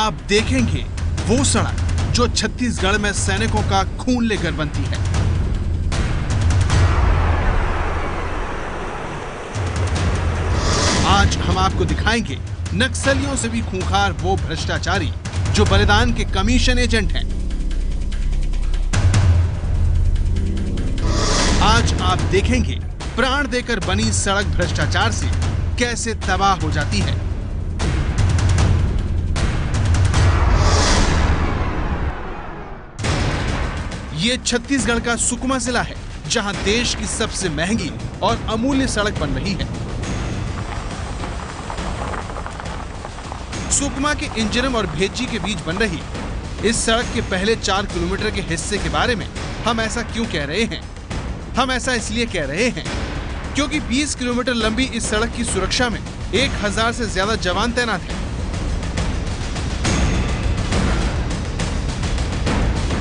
आप देखेंगे वो सड़क जो छत्तीसगढ़ में सैनिकों का खून लेकर बनती है। आज हम आपको दिखाएंगे नक्सलियों से भी खूंखार वो भ्रष्टाचारी जो बलिदान के कमीशन एजेंट हैं। आज आप देखेंगे प्राण देकर बनी सड़क भ्रष्टाचार से कैसे तबाह हो जाती है। ये छत्तीसगढ़ का सुकमा जिला है जहां देश की सबसे महंगी और अमूल्य सड़क बन रही है। सुकमा के इंजरम और भेज्जी के बीच बन रही इस सड़क के पहले 4 किलोमीटर के हिस्से के बारे में हम ऐसा क्यों कह रहे हैं? हम ऐसा इसलिए कह रहे हैं क्योंकि 20 किलोमीटर लंबी इस सड़क की सुरक्षा में 1000 से ज्यादा जवान तैनात हैं।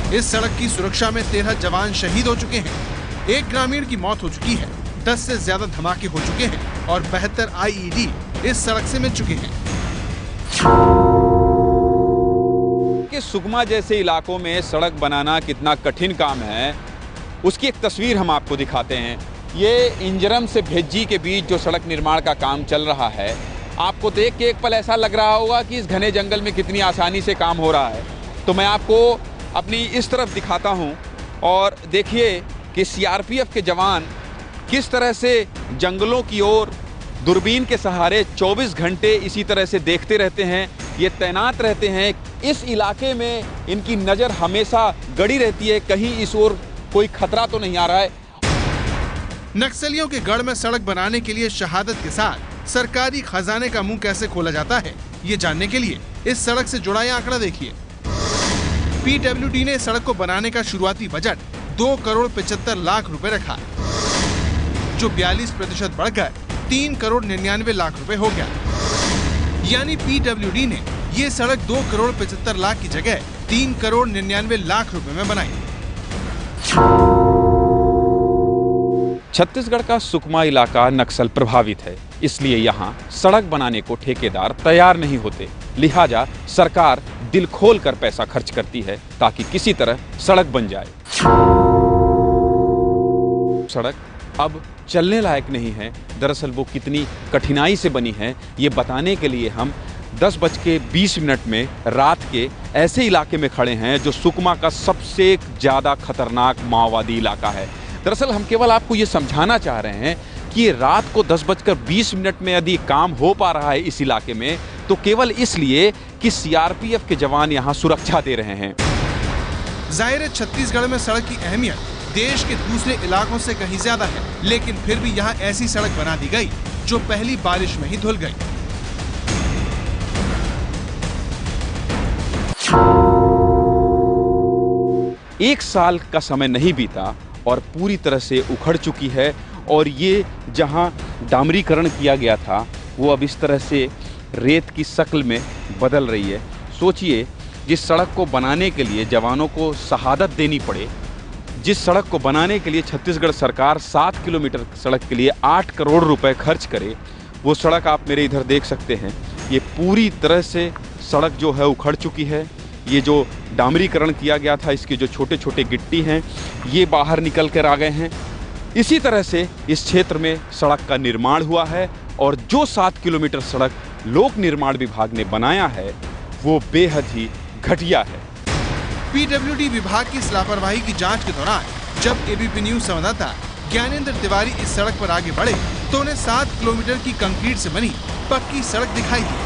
इस सड़क की सुरक्षा में 13 जवान शहीद हो चुके हैं, 1 ग्रामीण की मौत हो चुकी है, 10 से ज्यादा धमाके हो चुके हैं और 72 IED इस सड़क से मिल चुके हैं। कि सुकमा जैसे इलाकों में सड़क बनाना कितना कठिन काम है, उसकी एक तस्वीर हम आपको दिखाते हैं। ये इंजरम से भेज्जी के बीच जो सड़क निर्माण का काम चल रहा है, आपको देख के एक पल ऐसा लग रहा होगा कि इस घने जंगल में कितनी आसानी से काम हो रहा है। तो मैं आपको अपनी इस तरफ दिखाता हूं और देखिए कि CRPF के जवान किस तरह से जंगलों की ओर दूरबीन के सहारे 24 घंटे इसी तरह से देखते रहते हैं। ये तैनात रहते हैं। इस इलाके में इनकी नज़र हमेशा गड़ी रहती है, कहीं इस ओर कोई खतरा तो नहीं आ रहा है। नक्सलियों के गढ़ में सड़क बनाने के लिए शहादत के साथ सरकारी खजाने का मुंह कैसे खोला जाता है, ये जानने के लिए इस सड़क से जुड़ा यह आंकड़ा देखिए। PWD ने सड़क को बनाने का शुरुआती बजट 2 करोड़ 75 लाख रुपए रखा, जो 42% बढ़कर 3 करोड़ 99 लाख रुपए हो गया। यानी PWD ने ये सड़क 2 करोड़ 75 लाख की जगह 3 करोड़ 99 लाख रुपए में बनाई। छत्तीसगढ़ का सुकमा इलाका नक्सल प्रभावित है, इसलिए यहाँ सड़क बनाने को ठेकेदार तैयार नहीं होते। लिहाजा सरकार दिल खोल कर पैसा खर्च करती है ताकि किसी तरह सड़क बन जाए। सड़क अब चलने लायक नहीं है। दरअसल वो कितनी कठिनाई से बनी है, ये बताने के लिए हम 10:20 में रात के ऐसे इलाके में खड़े हैं जो सुकमा का सबसे ज़्यादा खतरनाक माओवादी इलाका है। दरअसल हम केवल आपको ये समझाना चाह रहे हैं कि ये रात को 10:20 में यदि काम हो पा रहा है इस इलाके में, तो केवल इसलिए कि CRPF के जवान यहाँ सुरक्षा दे रहे हैं। जाहिर है छत्तीसगढ़ में सड़क की अहमियत देश के दूसरे इलाकों से कहीं ज्यादा है, लेकिन फिर भी यहाँ ऐसी सड़क बना दी गई जो पहली बारिश में ही धुल गई। एक साल का समय नहीं बीता और पूरी तरह से उखड़ चुकी है, और ये जहां डामरीकरण किया गया था वो अब इस तरह से रेत की शक्ल में बदल रही है। सोचिए, जिस सड़क को बनाने के लिए जवानों को शहादत देनी पड़े, जिस सड़क को बनाने के लिए छत्तीसगढ़ सरकार 7 किलोमीटर सड़क के लिए 8 करोड़ रुपए खर्च करे, वो सड़क आप मेरे इधर देख सकते हैं। ये पूरी तरह से सड़क जो है उखड़ चुकी है। ये जो डामरीकरण किया गया था, इसके जो छोटे छोटे गिट्टी हैं ये बाहर निकल कर आ गए हैं। इसी तरह से इस क्षेत्र में सड़क का निर्माण हुआ है, और जो 7 किलोमीटर सड़क लोक निर्माण विभाग ने बनाया है वो बेहद ही घटिया है। PWD विभाग की इस लापरवाही की जांच के दौरान जब ABP न्यूज संवाददाता ज्ञानेंद्र तिवारी इस सड़क पर आगे बढ़े तो उन्हें 7 किलोमीटर की कंक्रीट से बनी पक्की सड़क दिखाई दी।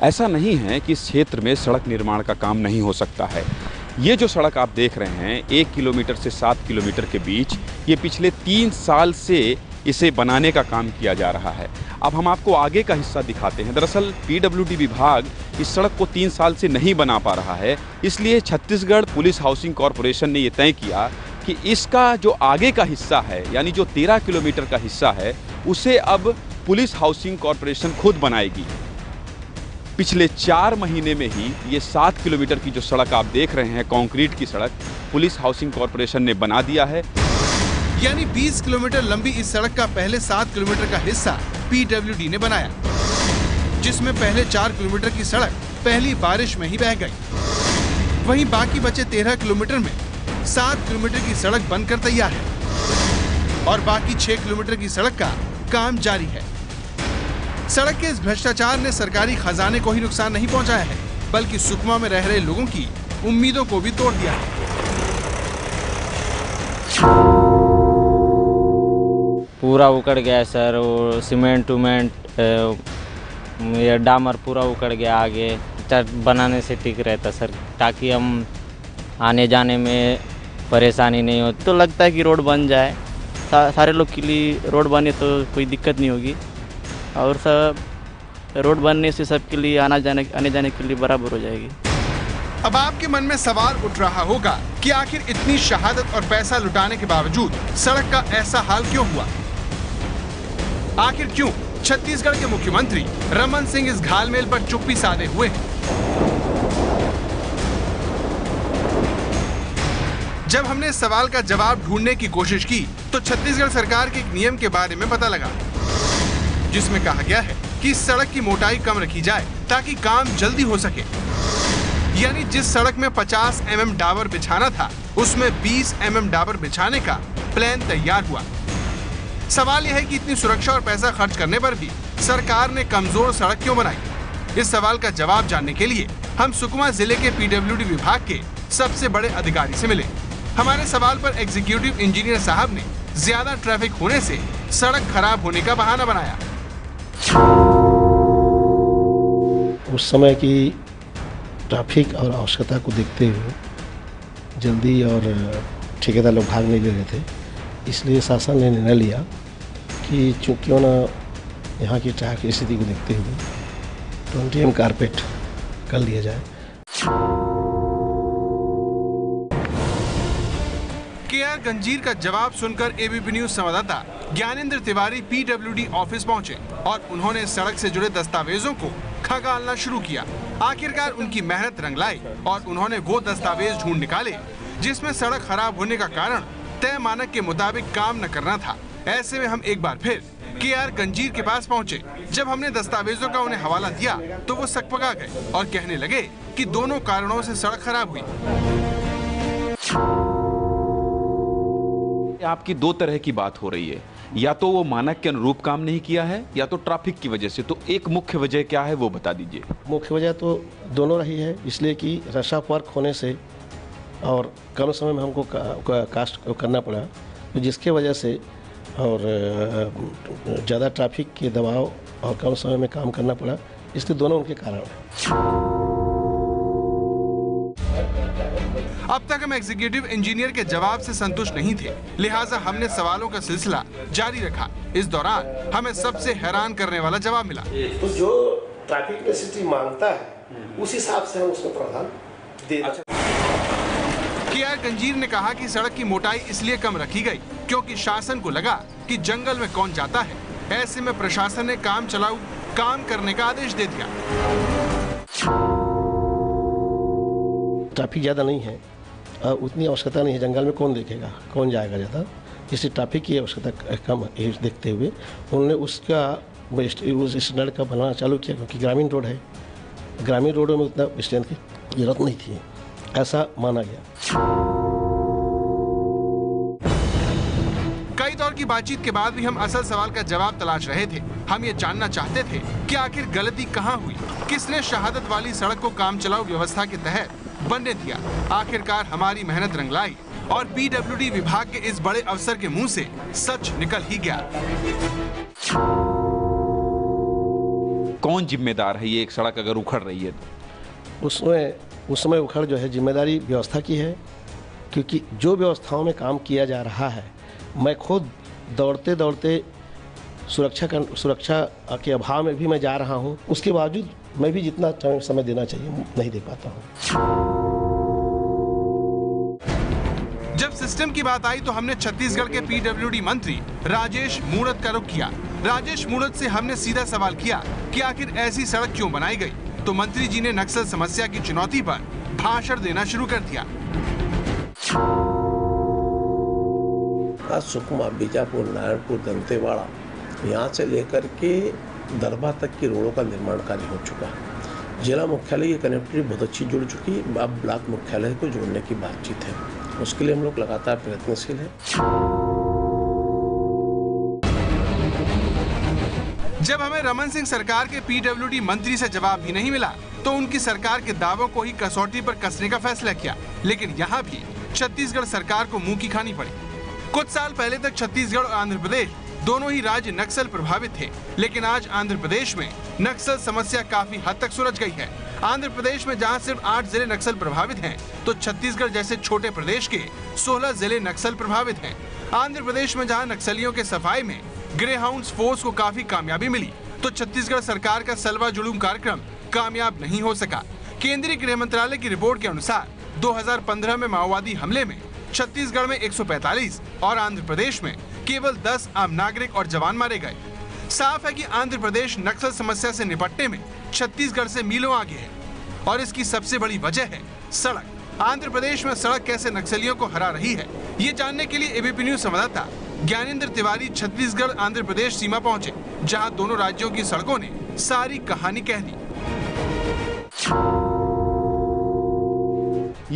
ऐसा नहीं है कि इस क्षेत्र में सड़क निर्माण का काम नहीं हो सकता है। ये जो सड़क आप देख रहे हैं 1 किलोमीटर से 7 किलोमीटर के बीच, ये पिछले 3 साल से इसे बनाने का काम किया जा रहा है। अब हम आपको आगे का हिस्सा दिखाते हैं। दरअसल PWD विभाग इस सड़क को 3 साल से नहीं बना पा रहा है, इसलिए छत्तीसगढ़ पुलिस हाउसिंग कॉरपोरेशन ने ये तय किया कि इसका जो आगे का हिस्सा है, यानी जो 13 किलोमीटर का हिस्सा है, उसे अब पुलिस हाउसिंग कॉरपोरेशन खुद बनाएगी। पिछले 4 महीने में ही ये 7 किलोमीटर की जो सड़क आप देख रहे हैं, कंक्रीट की सड़क, पुलिस हाउसिंग कॉरपोरेशन ने बना दिया है। यानी 20 किलोमीटर लंबी इस सड़क का पहले 7 किलोमीटर का हिस्सा पीडब्ल्यूडी ने बनाया, जिसमें पहले 4 किलोमीटर की सड़क पहली बारिश में ही बह गई। वहीं बाकी बचे 13 किलोमीटर में 7 किलोमीटर की सड़क बनकर तैयार है और बाकी 6 किलोमीटर की सड़क का काम जारी है। सड़क के इस भ्रष्टाचार ने सरकारी खजाने को ही नुकसान नहीं पहुंचाया है, बल्कि सुकमा में रह रहे लोगों की उम्मीदों को भी तोड़ दिया है। पूरा उखड़ गया है सर, वो सीमेंट ये डामर पूरा उखड़ गया। आगे चर्च बनाने से ठीक रहता सर, ताकि हम आने जाने में परेशानी नहीं हो। तो लगता है कि रोड बन जाए, सारे लोग के लिए रोड बने तो कोई दिक्कत नहीं होगी, और सब रोड बनने से सबके लिए आने जाने के लिए बराबर हो जाएगी। अब आपके मन में सवाल उठ रहा होगा कि आखिर इतनी शहादत और पैसा लुटाने के बावजूद सड़क का ऐसा हाल क्यों हुआ? आखिर क्यों छत्तीसगढ़ के मुख्यमंत्री रमन सिंह इस घालमेल पर चुप्पी साधे हुए हैं? जब हमने इस सवाल का जवाब ढूंढने की कोशिश की तो छत्तीसगढ़ सरकार के एक नियम के बारे में पता लगा, जिसमें कहा गया है कि इस सड़क की मोटाई कम रखी जाए ताकि काम जल्दी हो सके। यानी जिस सड़क में 50 mm डाबर बिछाना था, उसमें 20 mm डाबर बिछाने का प्लान तैयार हुआ। सवाल यह है कि इतनी सुरक्षा और पैसा खर्च करने पर भी सरकार ने कमजोर सड़क क्यों बनाई? इस सवाल का जवाब जानने के लिए हम सुकमा जिले के पीडब्ल्यूडी विभाग के सबसे बड़े अधिकारी से मिले। हमारे सवाल पर एग्जीक्यूटिव इंजीनियर साहब ने ज्यादा ट्रैफिक होने से सड़क खराब होने का बहाना बनाया। उस समय की ट्रैफिक और आवश्यकता को देखते हुए जल्दी और ठेकेदार लोग भाग नहीं ले रहे थे, इसलिए शासन ने निर्णय लिया कि क्यों ना यहाँ की ट्रैफिक स्थिति को देखते हुए 20 mm कारपेट कर लिया जाए। केआर गंजीर का जवाब सुनकर एबीपी न्यूज संवाददाता ज्ञानेंद्र तिवारी पीडब्ल्यूडी ऑफिस पहुंचे और उन्होंने इस सड़क से जुड़े दस्तावेजों को खंगालना शुरू किया। आखिरकार उनकी मेहनत रंग लाई और उन्होंने वो दस्तावेज ढूंढ निकाले जिसमें सड़क खराब होने का कारण तय मानक के मुताबिक काम न करना था। ऐसे में हम एक बार फिर केआर गंजीर के पास पहुंचे। जब हमने दस्तावेजों का उन्हें हवाला दिया तो वो सकपका गए और कहने लगे कि दोनों कारणों से सड़क खराब हुई। आपकी 2 तरह की बात हो रही है, या तो वो मानक के अनुरूप काम नहीं किया है या तो ट्रैफिक की वजह से। तो एक मुख्य वजह क्या है वो बता दीजिए। मुख्य वजह तो दोनों रही है, इसलिए कि रशा वर्क होने से और कम समय में हमको कास्ट करना पड़ा, तो जिसके वजह से और ज़्यादा ट्रैफिक के दबाव और कम समय में काम करना पड़ा, इसके दोनों उनके कारण हैं। अब तक हम एग्जीक्यूटिव इंजीनियर के जवाब से संतुष्ट नहीं थे, लिहाजा हमने सवालों का सिलसिला जारी रखा। इस दौरान हमें सबसे हैरान करने वाला जवाब मिला। तो जो ट्रैफिक नेसेसिटी मांगता है उस हिसाब से हम उसको प्रावधान दे दें। केआर गंजीर ने कहा कि सड़क की मोटाई इसलिए कम रखी गई क्योंकि शासन को लगा कि जंगल में कौन जाता है। ऐसे में प्रशासन ने काम चलाऊ काम करने का आदेश दे दिया। ट्रैफिक ज़्यादा नहीं है और उतनी आवश्यकता नहीं है, जंगल में कौन देखेगा, कौन जाएगा ज़्यादा, इसलिए ट्रैफिक की आवश्यकता कम देखते हुए उन्होंने उसका उस स्टैंडर्ड का बनाना चालू किया, क्योंकि ग्रामीण रोड है, ग्रामीण रोडों में उतना स्टैंड की जरूरत नहीं थी, ऐसा माना गया। कई दौर की बातचीत के बाद भी हम असल सवाल का जवाब तलाश रहे थे। हम ये जानना चाहते थे कि आखिर गलती कहाँ हुई, किसने शहादत वाली सड़क को काम चलाऊ व्यवस्था के तहत बनने दिया। आखिरकार हमारी मेहनत रंग लाई और पीडब्ल्यूडी विभाग के इस बड़े अफसर के मुंह से सच निकल ही गया। कौन जिम्मेदार है ये एक सड़क अगर उखड़ रही है तो? उस समय उखड़ जो है जिम्मेदारी व्यवस्था की है, क्योंकि जो व्यवस्थाओं में काम किया जा रहा है, मैं खुद दौड़ते दौड़ते सुरक्षा के अभाव में भी मैं जा रहा हूं, उसके बावजूद मैं भी जितना समय देना चाहिए नहीं दे पाता हूं। जब सिस्टम की बात आई तो हमने छत्तीसगढ़ के पीडब्ल्यूडी मंत्री राजेश मूणत का रुख किया। राजेश मूणत से हमने सीधा सवाल किया कि आखिर ऐसी सड़क क्यों बनाई गई। तो मंत्री जी ने नक्सल समस्या की चुनौती पर भाषण देना शुरू कर दिया। आज सुकमा, बीजापुर, नारायणपुर, दंतेवाड़ा, यहाँ से लेकर के दरबा तक की रोडों का निर्माण कार्य हो चुका है। जिला मुख्यालय की कनेक्टिविटी बहुत अच्छी जुड़ चुकी, अब ब्लॉक मुख्यालय को जोड़ने की बातचीत है, उसके लिए हम लोग लगातार प्रयत्नशील हैं। जब हमें रमन सिंह सरकार के पीडब्ल्यूडी मंत्री से जवाब भी नहीं मिला तो उनकी सरकार के दावों को ही कसौटी पर कसने का फैसला किया, लेकिन यहाँ भी छत्तीसगढ़ सरकार को मुंह की खानी पड़ी। कुछ साल पहले तक छत्तीसगढ़ और आंध्र प्रदेश दोनों ही राज्य नक्सल प्रभावित थे, लेकिन आज आंध्र प्रदेश में नक्सल समस्या काफी हद तक सुलझ गई है। आंध्र प्रदेश में जहां सिर्फ 8 जिले नक्सल प्रभावित हैं, तो छत्तीसगढ़ जैसे छोटे प्रदेश के 16 जिले नक्सल प्रभावित हैं। आंध्र प्रदेश में जहां नक्सलियों के सफाई में ग्रे हाउंड्स फोर्स को काफी कामयाबी मिली, तो छत्तीसगढ़ सरकार का सलवा जुलूम कार्यक्रम कामयाब नहीं हो सका। केंद्रीय गृह मंत्रालय की रिपोर्ट के अनुसार 2015 में माओवादी हमले में छत्तीसगढ़ में 145 और आंध्र प्रदेश में केवल 10 आम नागरिक और जवान मारे गए। साफ है कि आंध्र प्रदेश नक्सल समस्या से निपटने में छत्तीसगढ़ से मीलों आगे है और इसकी सबसे बड़ी वजह है सड़क। आंध्र प्रदेश में सड़क कैसे नक्सलियों को हरा रही है, ये जानने के लिए एबीपी न्यूज संवाददाता ज्ञानेंद्र तिवारी छत्तीसगढ़ आंध्र प्रदेश सीमा पहुंचे, जहां दोनों राज्यों की सड़कों ने सारी कहानी कह दी।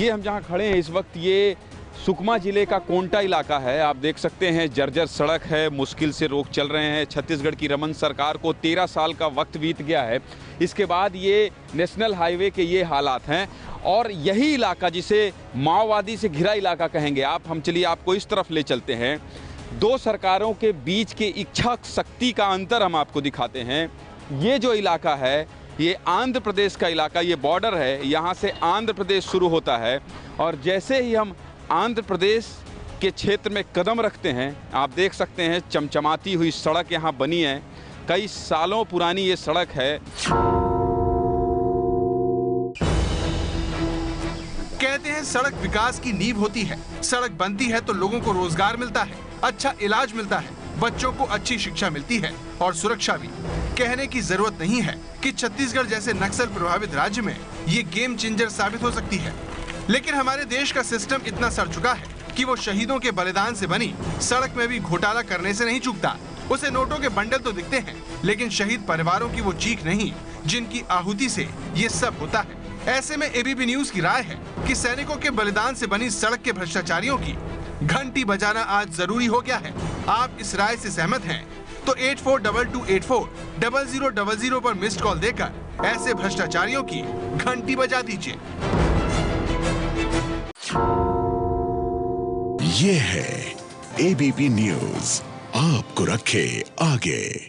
ये हम जहां खड़े हैं इस वक्त, ये सुकमा जिले का कोंटा इलाका है। आप देख सकते हैं जर्जर सड़क है, मुश्किल से लोग चल रहे हैं। छत्तीसगढ़ की रमन सरकार को 13 साल का वक्त बीत गया है, इसके बाद ये नेशनल हाईवे के ये हालात हैं। और यही इलाका जिसे माओवादी से घिरा इलाका कहेंगे आप, हम चलिए आपको इस तरफ ले चलते हैं। दो सरकारों के बीच के इच्छा शक्ति का अंतर हम आपको दिखाते हैं। ये जो इलाका है ये आंध्र प्रदेश का इलाका, ये बॉर्डर है, यहाँ से आंध्र प्रदेश शुरू होता है और जैसे ही हम आंध्र प्रदेश के क्षेत्र में कदम रखते हैं, आप देख सकते हैं चमचमाती हुई सड़क यहाँ बनी है। कई सालों पुरानी ये सड़क है। कहते हैं सड़क विकास की नींव होती है। सड़क बनती है तो लोगों को रोजगार मिलता है, अच्छा इलाज मिलता है, बच्चों को अच्छी शिक्षा मिलती है और सुरक्षा भी। कहने की जरूरत नहीं है कि छत्तीसगढ़ जैसे नक्सल प्रभावित राज्य में ये गेम चेंजर साबित हो सकती है। लेकिन हमारे देश का सिस्टम इतना सड़ चुका है कि वो शहीदों के बलिदान से बनी सड़क में भी घोटाला करने से नहीं चूकता। उसे नोटों के बंडल तो दिखते हैं, लेकिन शहीद परिवारों की वो चीख नहीं जिनकी आहुति से ये सब होता है। ऐसे में एबीपी न्यूज की राय है कि सैनिकों के बलिदान से बनी सड़क के भ्रष्टाचारियों की घंटी बजाना आज जरूरी हो गया है। आप इस राय से सहमत हैं तो 8422840000 पर मिस्ड कॉल देकर ऐसे भ्रष्टाचारियों की घंटी बजा दीजिए। ये है एबीपी न्यूज, आपको रखे आगे।